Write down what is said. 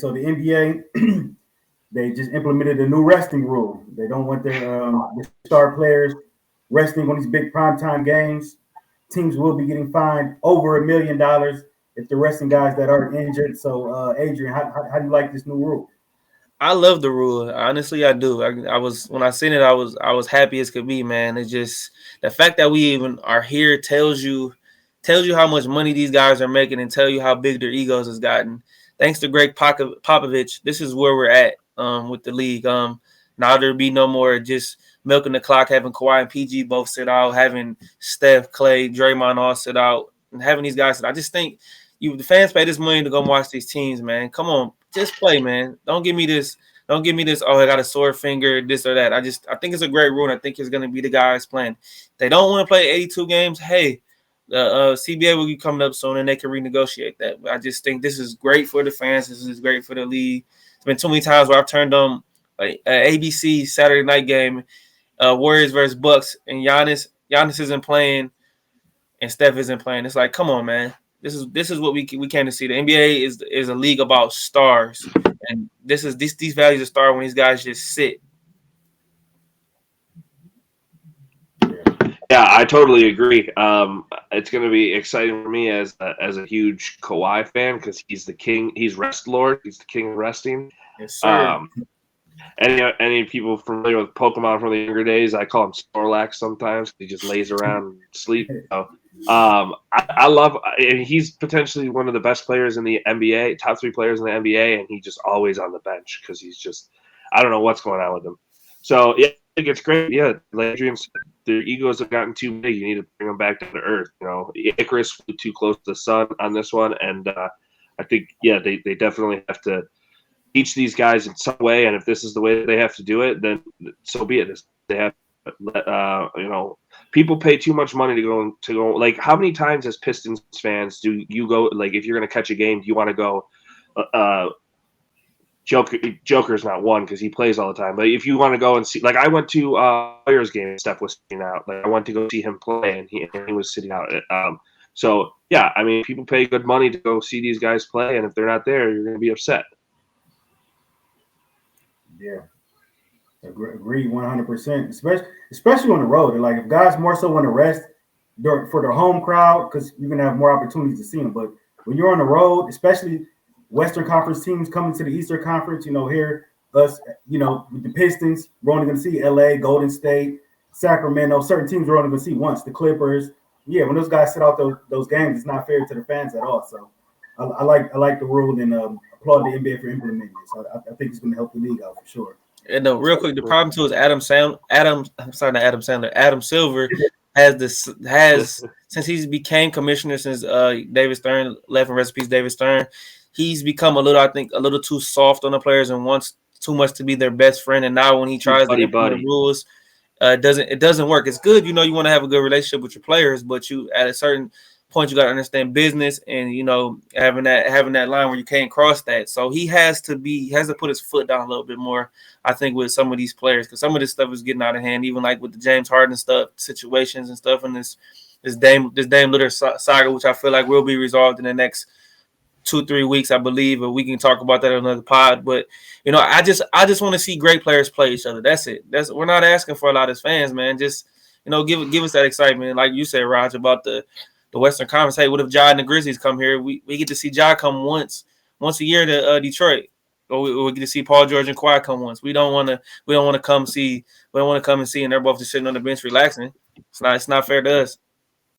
So the NBA they just implemented a new resting rule. They don't want their star players resting on these big primetime games. Teams will be getting fined over $1 million if they're resting guys that are injured. So, Adrian, how do you like this new rule? I love the rule. Honestly, I do. I was when I seen it, I was happy as could be, man. It's just the fact that we even are here tells you how much money these guys are making and tell you how big their egos has gotten. Thanks to Greg Popovich, this is where we're at with the league. Now there'll be no more just milking the clock, having Kawhi and PG both sit out, having Steph, Clay, Draymond all sit out, and having these guys sit out. I just think the fans pay this money to go watch these teams, man. Come on, just play, man. Don't give me this. Don't give me this. Oh, I got a sore finger, this or that. I think it's a great rule, and I think it's going to be the guys playing. They don't want to play 82 games. Hey, the CBA will be coming up soon, and they can renegotiate that. But I just think this is great for the fans. This is great for the league. It's been too many times where I've turned on ABC Saturday night game, Warriors versus Bucks, and Giannis isn't playing, and Steph isn't playing. It's like, come on, man. This is what we came to see. The NBA is a league about stars, and these values of star when these guys just sit. Yeah, I totally agree. It's going to be exciting for me as a huge Kawhi fan because he's the king. He's rest lord. He's the king of resting. Yes, sir. Any people familiar with Pokemon from the younger days, I call him Snorlax sometimes. He just lays around and sleeps. So, I love – he's potentially one of the best players in the NBA, top 3 players in the NBA, and he's just always on the bench because he's just – I don't know what's going on with him. So, yeah, I think it's great. Yeah, like Adrian said, their egos have gotten too big. You need to bring them back down to earth. You know, Icarus flew too close to the sun on this one, and I think, yeah, they definitely have to – teach these guys in some way, and if this is the way that they have to do it, then so be it. They have, people pay too much money to go. Like, how many times as Pistons fans do you go? Like, if you're going to catch a game, do you want to go? Joker's not one because he plays all the time. But if you want to go and see, like, I went to Warriors game. Steph was sitting out. Like, I went to go see him play, and he was sitting out. So yeah, I mean, people pay good money to go see these guys play, and if they're not there, you're going to be upset. Yeah, agree 100%. Especially on the road. Like if guys more so want to rest for their home crowd, because you're gonna have more opportunities to see them. But when you're on the road, especially Western Conference teams coming to the Eastern Conference, here us, with the Pistons, we're only gonna see LA, Golden State, Sacramento. Certain teams we're only gonna see once. The Clippers. Yeah, when those guys sit out those games, it's not fair to the fans at all. So I like the rule and applaud the NBA for implementing it. So I think it's going to help the league out for sure. And real quick, the problem too is Adam Silver has since he's became commissioner since David Stern left, and rest in peace David Stern. He's become a little too soft on the players and wants too much to be their best friend. And now when he tries to implement rules, it doesn't work. It's good, you want to have a good relationship with your players, but you at a certain point you got to understand business and having that line where you can't cross that. So he has to put his foot down a little bit more, I think, with some of these players, because some of this stuff is getting out of hand, even like with the James Harden situations and stuff, and this Dame Lillard saga, which I feel like will be resolved in the next 2-3 weeks, I believe, or we can talk about that on another pod. But I just want to see great players play each other. That's it. We're not asking for a lot as fans, man. Just give us that excitement, like you said, Raj, about the Western Conference. Hey, what if Ja and the Grizzlies come here? We get to see Ja come once a year to Detroit, or we get to see Paul George and Kawhi come once. We don't want to come see. We don't want to come and see, and they're both just sitting on the bench relaxing. It's not fair to us.